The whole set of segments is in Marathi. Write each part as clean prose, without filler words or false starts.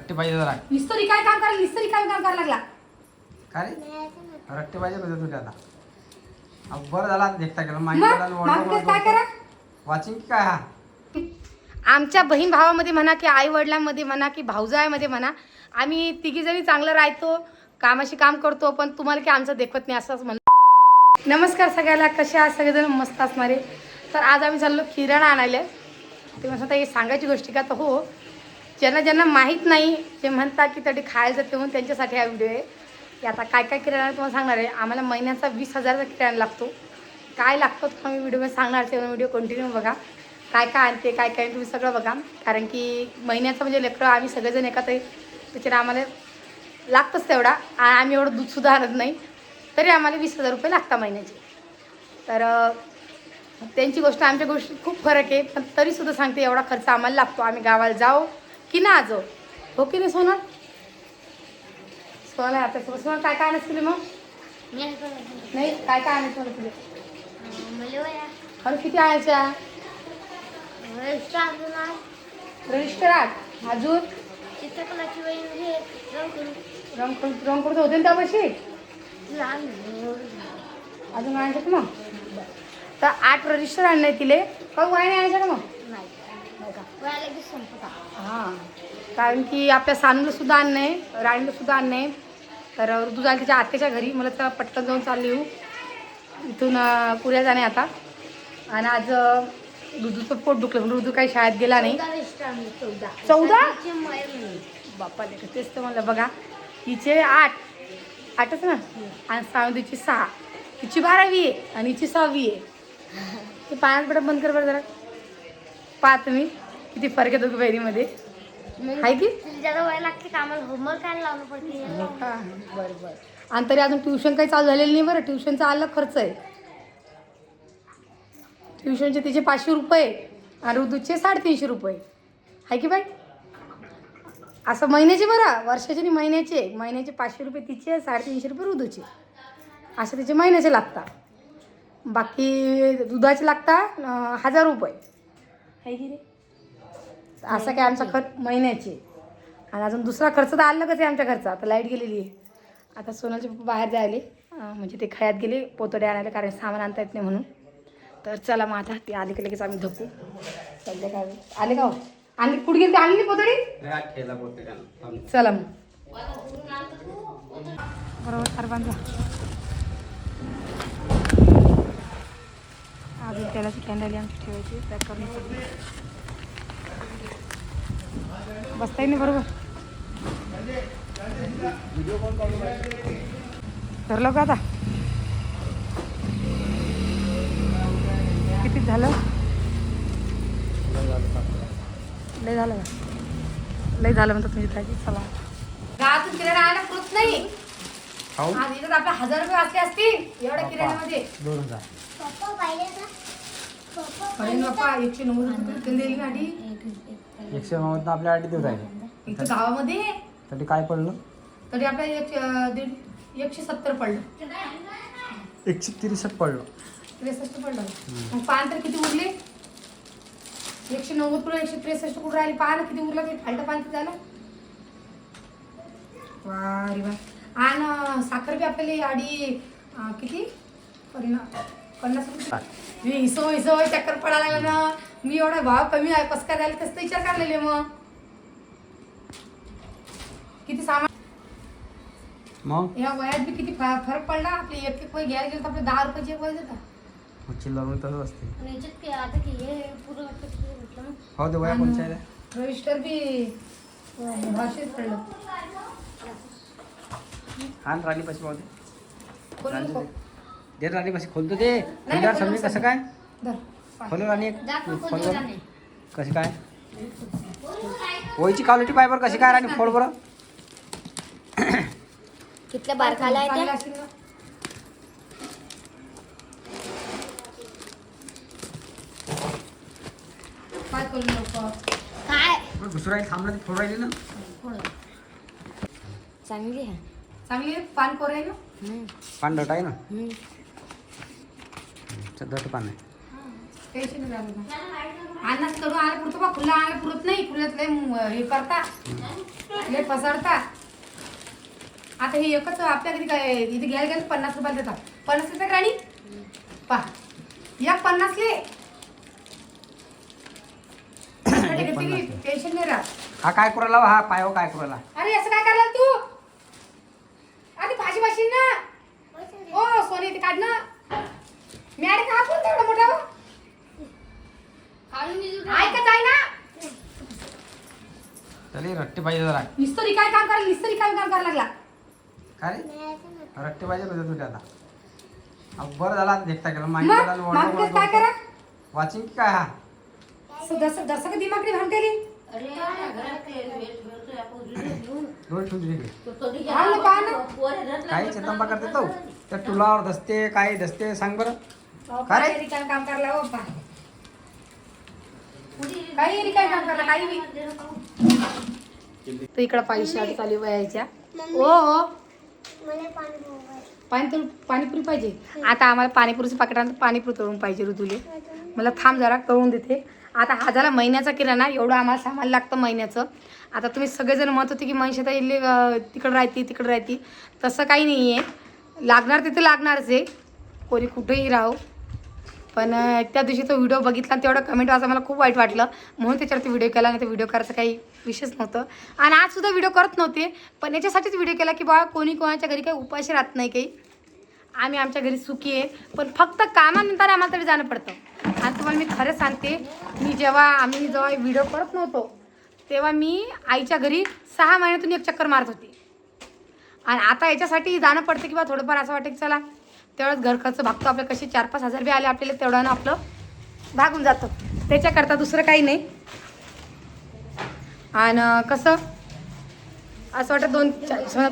रट्टे पाहिजे जरा. निस्तरी काय काम करायला निस्तरी काय काम करायला लागला काय रे रट्टे पाहिजे होते तुला आता. बरं झाला आता देखता गेला मग काय करा वाचिंग काय हा. आमच्या बहीण भावामध्ये म्हणा की आई वडिलांमध्ये म्हणा की भाऊजायामध्ये म्हणा आम्ही तिघी जणी चांगलं राहतो कामाशी काम करतो पण तुम्हाला की आमचं देखत नाही असंच म्हणलं. नमस्कार सगळ्याला कसे आहात सगळेजण मस्त असणारे. तर आज आम्ही चाललो किराणा आणायला. ते म्हणतात हे सांगायची गोष्टी का तर हो ज्यांना ज्यांना माहीत नाही जे म्हणतात की तरी खायला जाते म्हणून त्यांच्यासाठी हा व्हिडिओ आहे की आता काय काय किराणा तुम्हाला सांगणार आहे. आम्हाला महिन्याचा 20,000चा किराणा लागतो. काय लागतो तुम्हाला मी व्हिडिओमध्ये सांगणार ते व्हिडिओ कंटिन्यू बघा. काय काय आणते काय काय तुम्ही सगळं बघा कारण की महिन्याचं म्हणजे लेकरं आम्ही सगळेजण एकात त्याच्याने आम्हाला लागतंच तेवढा. आम्ही एवढं दूधसुद्धा आणत नाही तरी आम्हाला 20,000 रुपये लागतात महिन्याचे. तर त्यांची गोष्ट आमच्या गोष्टी खूप फरक आहे पण तरीसुद्धा सांगते एवढा खर्च आम्हाला लागतो. आम्ही गावाला जाऊ की ना आजो हो की नाही सोना. सोना आता सोना काय काय आणायचं तुला मग नाही काय काय आणायचं मला तुला अरे किती आणायच्या रजिस्टर 8 अजून चित्रकलाची वही हे रंग करत होते ना त्यापाशी अजून आणायचं का मग तर 8 रजिस्टर आणले तिले का वाय नाही आणायचं का मग हां कारण की आपल्या सानूला सुद्धा आणणं आहे राणीला सुद्धा आणणं आहे. तर ऋतू जाईल तिच्या आत्याच्या घरी मला तर पटकन जाऊन चालली येऊ इथून पुऱ्या जाणे आता. आणि आज ऋतूचं पोट दुखलं म्हणून ऋतू काही शाळेत गेला नाही. 14 बाप्पा तेच तर म्हणलं बघा हिचे 8च ना आणि सावधीची 6 हिची 12वी आहे आणि हिची 6वी आहे. ते पाण्यात बेटा बंद कर बरं जरा पहा तुम्ही किती फरक येतो बहिणीमध्ये आहे की ज्यादा वय लागते का आम्हाला होमवर्क काय लावलं पडते बरं बरं. आणि तरी अजून ट्युशन काही चालू झालेलं नाही बरं. ट्युशनचा अलग खर्च आहे. ट्युशनचे तिचे 500 रुपये आणि ऋतूचे 350 रुपये आहे की बाई असं महिन्याचे बरं वर्षाचे नाही महिन्याचे 500 रुपये तिचे 350 रुपये ऋतूचे असे तिचे महिन्याचे लागतात. बाकी दुधाचे लागतात 1000 रुपये आहे की रे. असं काय आमचा खर्च महिन्याचे आणि अजून दुसरा खर्च तर आला कसं आहे आमच्या घरचा. आता लाईट गेलेली आहे. आता सोनाचे पप्पा बाहेर जायले म्हणजे ते खयात गेले पोतडे आणायला कारण सामान आणता येत नाही म्हणून. तर चला मग आता ते आले की लगेच आम्ही धपू संध्याकाळी आले का हो आणली कुठे गेली आणली पोतडी चला मग बरोबर सर्वांचा अजून तेलाची कॅन्डल आमची ठेवायची पॅक करून बसता येईल नाही बरोबर ठरलं का आता किती झालं लय झालं लय झालं म्हणतात तुमची ताजी. चला गावातून किराणा आणायला पुरत नाही. आज इथं आपल्या 1000 रुपये वाचले असतील एवढ्या किराण्यामध्ये 2000 बाप्पा 190 रुपये दिली गाडी 190 आपल्या आठी देऊ राहिले इथं गावामध्ये तरी काय पडलं तरी आपल्या 170 पडलं 163 पडलं 63 पडलं. मग पान तर किती उरले 190 पुढे 163 कुठं राहिली पान किती उरलं ते फालतं पान किती झालं वा रे वा. आणि साखर बी आपल्याला आडी किती 50 रुपये हिसो चक्कर पडायला लागला ना. मी एवढा भाव कमी आहे कसं काय झालं कसं विचार काढलेले मग किती सामान मग या वयात बी किती फरक पडला. आपले एक वय घ्यायला गेलं तर आपले 10 रुपयाची एक वय देतात चिल्लर तसंच असते. आता की हे पूर्ण हो ते वया कोणच्या रजिस्टर बी भाषेत पडलं हा राणीपाशी पाहते खोलून नको. दे राणीपाशी खोलतो ते खोलणार समजे कसं काय धर. खोलो राणी खोल कशी काय ओईची क्वालिटी पाय बरं कशी काय राणी फोड बरं कितल्या बारकाला आहे चांगलं असेल ना. काय करू नको काय दुसरा थांबला ते फोड राहिली ना चांगली आहे चांगली पान कोर आहे ना पान डट आहे ना दट पान आहे टेन्शन नाही झालं अन्नाच करून आला पुरतो बा खुला आला पुरत नाही खुल्यात लय हे करता लय फसाडता. आता हे एकच आपल्या घरी काय इथे घ्यायला गेलं 50 रुपयाला देतात. 50 रुपये राणी पहा एक 50ले टेन्शन नाही राहत. हा काय करू राहिला हा पायो काय करू राहिला? अरे असं काय करायला तू? आधी भाजी भाशीन ना. ओ सोने ते काढ ना. मी अरे का आपण तेवढा मोठा हो? ऐकत आहे ना. चल रट्टे पाहिजे जरा. निस्तरी काय काम करायला निस्तरी काय काम करायला लागला. काय रे रट्टे पाहिजे होते तुझ्या आता. बरं झाला आता देखता गेलं मग काय करा वाचिंग की काय हा दर्शक दिमाग रे भांटेली. दोन ठेवून काही चेतंबा करते तो त्या टुलावर दसते काय दसते सांग बरं. काय रे? काय काम करायला हो पा काही काय काम करायला काही तर इकडं पैसे चालू यायच्या. ओ पाणीपुरी पाहिजे. आता आम्हाला पाणीपुरीचं पाकिट आणलं. पाणीपुरी तळून पाहिजे ऋतुले. मला थांब जरा तळून देते. आता हा झाला महिन्याचा किराणा. एवढं आम्हाला सामान लागतं महिन्याचं. आता तुम्ही सगळेजण म्हणत होते की मनशेता इल्ले तिकडं राहती तसं काही नाही आहे. लागणार तिथे लागणारच आहे कोणी कुठेही राहो. पण त्या दिवशी तो व्हिडिओ बघितला आणि तेवढं कमेंट वाचा मला खूप वाईट वाटलं म्हणून त्याच्यावरती व्हिडिओ केला. नाही तर व्हिडिओ करायचं काही विषयच नव्हतं. आणि आजसुद्धा व्हिडिओ करत नव्हते पण याच्यासाठीच व्हिडिओ केला की बा कोणी कोणाच्या घरी काही उपाशी राहत नाही काही. आम्ही आमच्या घरी सुखी आहे पण फक्त कामानंतर आम्हाला तरी जाणं पडतं. आणि तुम्हाला मी खरं सांगते आम्ही जेव्हा व्हिडिओ करत नव्हतो तेव्हा मी आईच्या घरी 6 महिन्यातून एक चक्कर मारत होते. आणि आता याच्यासाठी जाणं पडतं की बा थोडंफार असं वाटतं की चला तेवढंच घर खर्च भागतो आपलं. कसे 4-5 हजार बी आले आपल्याला तेवढं आपलं भागून जातं. त्याच्याकरता दुसरं काही नाही. आणि कसं असं वाटतं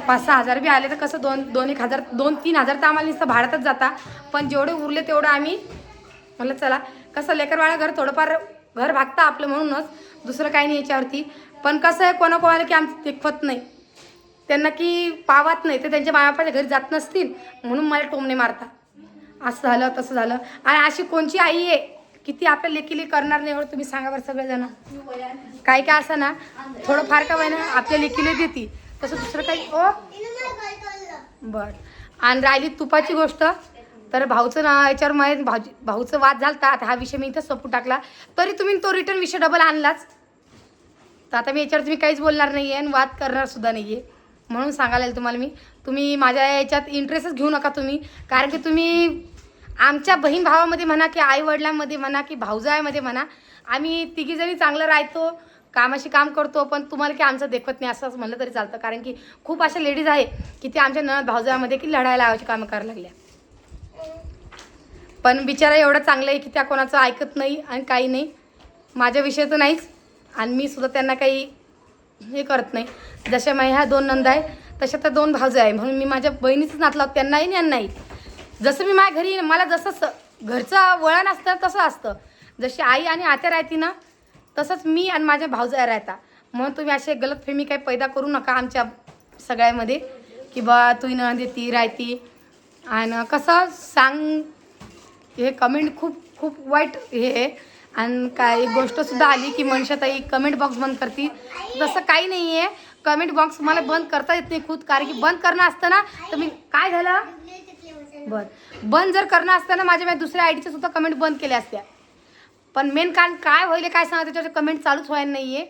5-6 हजार बी आले तर कसं 2-1 हजार 2-3 हजार तर आम्हाला नुसतं भाड्यातच जाता. पण जेवढे उरले तेवढं आम्ही म्हणलं चला कसं लेकरवाळा घर थोडंफार घर भागतं आपलं म्हणूनच दुसरं काही नाही याच्यावरती. पण कसं आहे कोणाकोणाला की आमचं देखवत नाही त्यांना की पावत नाही ते त्यांच्या मायाबापाच्या घरी जात नसतील म्हणून मला टोमणे मारता. असं झालं तसं झालं. आणि अशी कोणची आई आहे की ती आपल्या लेकीले करणार नाही एवढं तुम्ही सांगा बरं सगळेजण. काय काय असं ना थोडंफार का ना आपल्या लेकीले देते तसं दुसरं काही. ओ बरं. आणि राहिली तुपाची गोष्ट तर भाऊचं ना याच्यावर भाऊचं वाद झालता. आता हा विषय मी इथं सपू टाकला तरी तुम्ही तो रिटर्न विषय डबल आणलाच. तर आता मी याच्यावर तुम्ही काहीच बोलणार नाही आहे आणि वाद करणार सुद्धा नाही आहे म्हणून सांगायला तुम्हाला मी. तुम्ही माझ्या याच्यात इंटरेस्टच घेऊ नका तुम्ही. कारण की तुम्ही आमच्या बहीण भावामध्ये म्हणा की आईवडिलांमध्ये म्हणा की भाऊजायामध्ये म्हणा आम्ही तिघीजणी चांगलं राहतो कामाशी काम करतो. पण तुम्हाला की आमचं देखवत नाही असंच म्हणलं तरी चालतं. कारण की खूप अशा लेडीज आहे की ते आमच्या नणंद भाऊजायामध्ये की लढायला लावायची कामं करायला लागल्या. पण बिचारा एवढं चांगलं आहे की त्या कोणाचं ऐकत नाही आणि काही नाही. माझ्या विषयाचं नाहीच आणि मी सुद्धा त्यांना काही हे करत नाही. जशा माझ्या ह्या 2 नंदा आहे तशा त्या 2 भावजा आहे म्हणून मी माझ्या बहिणीचंच नात लावते त्यांनाही आणि यांनाही. जसं मी माझ्या घरी मला जसं घरचं वळण असतं तसं असतं. जशी आई आणि आत्या राहते ना तसंच मी आणि माझ्या भावजा राहता. म्हणून तुम्ही असे गलतफहमी काही पैदा करू नका आमच्या सगळ्यामध्ये की बा तू नणंद येते राहती. आणि कसं सांग हे कमेंट खूप वाईट हे आहे. आणि काय एक गोष्टसुद्धा आली की मनशाताई कमेंट बॉक्स बंद करते. तसं काही नाही आहे. कमेंट बॉक्स मला बंद करता येत नाही खुद. कारण की बंद करणं असतं ना तर मी काय झालं बरं बंद जर करणं असतं ना माझ्या दुसऱ्या आयडीच्या सुद्धा कमेंट बंद केल्या असत्या. पण मेन कारण काय होईल काय सांगा त्याच्यावर कमेंट चालूच व्हायला नाही आहे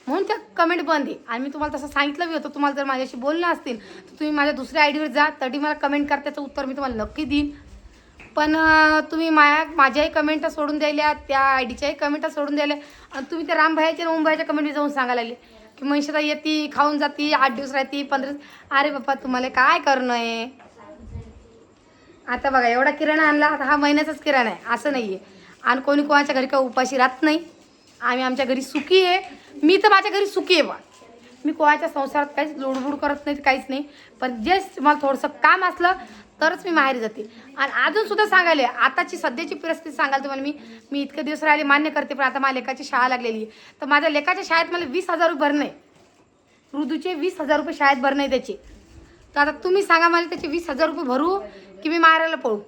म्हणून त्या कमेंट बंद आहे. आणि मी तुम्हाला तसं सांगितलं बी होतं तुम्हाला जर माझ्याशी बोलणं असतील तर तुम्ही माझ्या दुसऱ्या आयडीवर जा तरी मला कमेंट करा त्याचं उत्तर मी तुम्हाला नक्की देईन. पण तुम्ही माझ्याही कमेंट सोडून द्यायल्या त्या आयडीच्याही कमेंट सोडून द्यायल्या आणि तुम्ही त्या रामभाईच्या आणि ओमभाईच्या कमेंटमध्ये जाऊन सांगायला लागले की मनशेता येते खाऊन जाती 8 दिवस राहते 15. अरे बाप्पा तुम्हाला काय करणं आहे. आता बघा एवढा किराणा आणला आता हा महिन्याचाच किराणा आहे असं नाही आहे. आणि कोणी कोणाच्या घरी काही उपाशी राहत नाही. आम्ही आमच्या घरी सुखी आहे. मी तर माझ्या घरी सुखी आहे बा. मी कोणाच्या संसारात काहीच लोडबूड करत नाही काहीच नाही. पण जे मला थोडंसं काम असलं तरच मी माहेरी जाते. आणि अजूनसुद्धा सांगायला आताची सध्याची परिस्थिती सांगाल तुम्हाला मी इतके दिवस राहिले मान्य करते पण आता माझ्या लेकाची शाळा लागलेली आहे तर माझ्या लेकाच्या शाळेत मला 20,000 रुपये भरणं आहे. ऋतूचे 20,000 रुपये शाळेत भरणं आहे त्याचे. तर आता तुम्ही सांगा मला त्याचे 20,000 रुपये भरू की मी माहेराला पळू.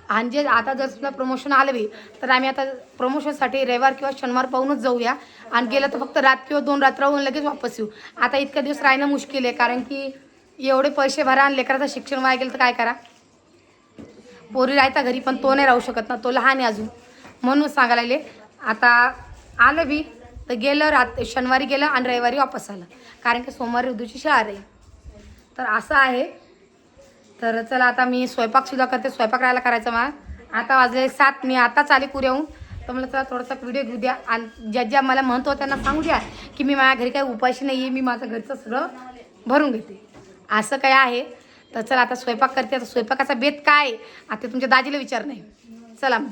आणि जे आता जर तुला प्रमोशन आलं बी तर आम्ही आता प्रमोशनसाठी रविवार किंवा शनिवार पाहूनच जाऊया आणि गेलं तर फक्त रात किंवा 2 रात्र होऊन लगेच वापस येऊ. आता इतक्या दिवस राहणं मुश्किल आहे कारण की एवढे पैसे भरा आणि लेकराचं शिक्षण वाया गेलं तर काय करा. पोरी राहता घरी पण तो नाही राहू शकत ना, तो लहान आहे अजून, म्हणून सांगायला लागले. आता आलं बी तर गेलं शनिवारी गेलं आणि रविवारी वापस आलं कारण की सोमवारी ऋतूची शाळा आहे. तर असं आहे. तर चला आता मी स्वयंपाकसुद्धा करते, स्वयंपाक राहायला करायचा मला. आता वाजले 7, मी आताच आले कुऱ्याहून. तर मला चला थोडासा व्हिडिओ घेऊ द्या आणि ज्या मला म्हणतो त्यांना सांगू द्या की मी माझ्या घरी काही उपाशी नाही आहे, मी माझं घरचं सगळं भरून घेते, असं काय आहे. तर चला आता स्वयंपाक करते. आता स्वयंपाकाचा बेत काय आता तुमच्या दाजीला विचार नाही. चला मग.